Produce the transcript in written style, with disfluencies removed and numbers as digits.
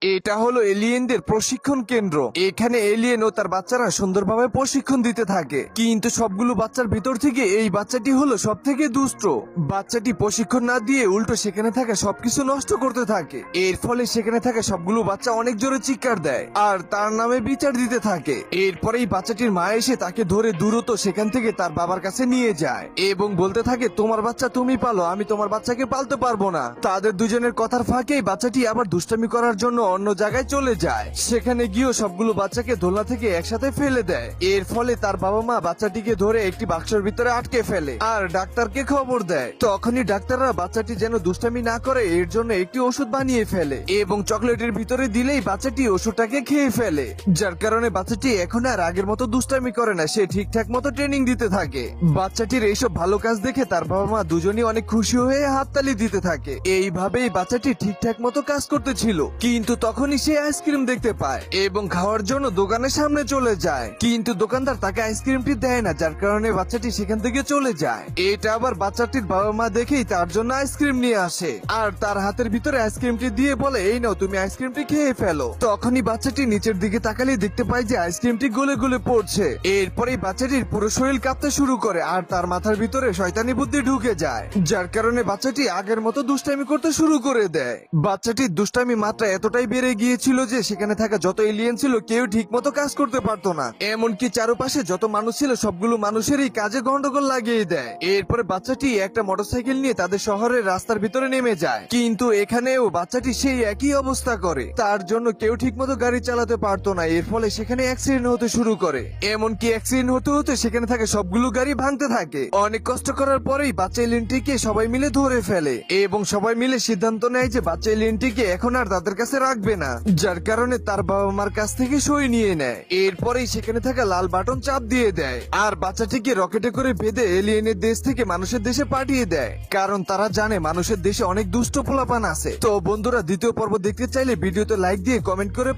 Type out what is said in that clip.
এটা হলো এলিয়েনদের প্রশিক্ষণ কেন্দ্র। এখানে এলিয়েন ও তার বাচ্চারা সুন্দরভাবে প্রশিক্ষণ দিতে থাকে, কিন্তু সবগুলো বাচ্চার ভিতর থেকে এই বাচ্চাটি হলো সব থেকে দুষ্ট। বাচ্চাটি প্রশিক্ষণ না দিয়ে উল্টো সেখানে থাকা সবকিছু নষ্ট করতে থাকে। এর ফলে সেখানে থাকা সবগুলো বাচ্চা অনেক জোরে চিৎকার দেয় আর তার নামে বিচার দিতে থাকে। এরপরেই বাচ্চাটির মা এসে তাকে ধরে দ্রুত সেখান থেকে তার বাবার কাছে নিয়ে যায় এবং বলতে থাকে, তোমার বাচ্চা তুমি পালো, আমি তোমার বাচ্চাকে পালতে পারবো না। তাদের দুজনের কথার ফাঁকেই বাচ্চাটি আবার দুষ্টামি করার জন্য অন্য জায়গায় চলে যায়। সেখানে গিয়েও সবগুলো বাচ্চাকে দোলনা থেকে একসাথে ফেলে দেয়। এর ফলে তার বাবা মা বাচ্চাটিকে ধরে একটি বাক্সের ভিতরে আটকে ফেলে আর ডাক্তারকে খবর দেয়। তখনই ডাক্তাররা বাচ্চাটি যেন দুষ্টামি না করে এর জন্য একটি ওষুধ বানিয়ে ফেলে এবং চকলেটের ভিতরে দিলেই বাচ্চাটি ওষুধটাকে খেয়ে ফেলে, যার কারণে বাচ্চাটি এখন আর আগের মতো দুষ্টামি করে না, সে ঠিকঠাক মতো ট্রেনিং দিতে থাকে। বাচ্চাটির এইসব ভালো কাজ দেখে তার বাবা মা দুজনই অনেক খুশি হয়ে হাততালি দিতে থাকে। এইভাবেই বাচ্চাটি ঠিকঠাক মতো কাজ করতেছিল, কিন্তু তখনই সে আইসক্রিম দেখতে পায় এবং খাওয়ার জন্য দোকানের সামনে চলে যায়, কিন্তু দোকানদার তাকে আইসক্রিমটি দেয় না, যার কারণে বাচ্চাটি সেখান থেকে চলে যায়। এটা আবার বাচ্চাটির বাবা মা দেখেই তার জন্য আইসক্রিম নিয়ে আসে আর তার হাতের ভিতরে আইসক্রিমটি দিয়ে বলে, এই নাও তুমি আইসক্রিমটি খেয়ে ফেলো। তখনই বাচ্চাটি নিচের দিকে তাকালে দেখতে পায় যে আইসক্রিমটি গলে গলে পড়ছে। এরপরেই বাচ্চাটির পুরো শরীর কাঁপতে শুরু করে আর তার মাথার ভিতরে শয়তানি বুদ্ধি ঢুকে যায়, যার কারণে বাচ্চাটি আগের মতো দুষ্টামি করতে শুরু করে দেয়। বাচ্চাটির দুষ্টামি মাত্রা এতটাই বেড়ে গিয়েছিল যে সেখানে থাকা যত এলিয়েন ছিল কেউ ঠিক মতো কাজ করতে পারতো না। এমনকি চারপাশে যত মানুষ ছিল সবগুলো মানুষেরই কাজে গন্ডগোল লাগিয়ে দেয়। এরপরে বাচ্চাটি একটা মোটরসাইকেল নিয়ে তাদের শহরের রাস্তার ভিতরে নেমে যায়, কিন্তু এখানেও বাচ্চাটি সেই একই অবস্থা করে। তার জন্য কেউ ঠিক মতো গাড়ি চালাতে পারতো না। এর ফলে সেখানে অ্যাক্সিডেন্ট হতে শুরু করে। এমনকি অ্যাক্সিডেন্ট হতে হতে সেখানে থাকা সবগুলো গাড়ি ভাঙতে থাকে। অনেক কষ্ট করার পরেই বাচ্চা এলিয়েনটিকে সবাই মিলে ধরে ফেলে এবং সবাই মিলে সিদ্ধান্ত নেয় যে বাচ্চা এলিয়েনটিকে এখন আর তাদের কাছে রাখবে না, যার কারণে তার বাবা মার কাছ থেকে সই নিয়ে নেয়। এরপরেই সেখানে থাকা লাল বাটন চাপ দিয়ে দেয় আর বাচ্চাটিকে রকেটে করে বেঁধে এলিয়েনের দেশ থেকে মানুষের দেশে পাঠিয়ে দেয়, কারণ তারা জানে মানুষের দেশে অনেক দুষ্ট পোলাপান আছে। তো বন্ধুরা, দ্বিতীয় পর্ব দেখতে চাইলে ভিডিওতে লাইক দিয়ে কমেন্ট করে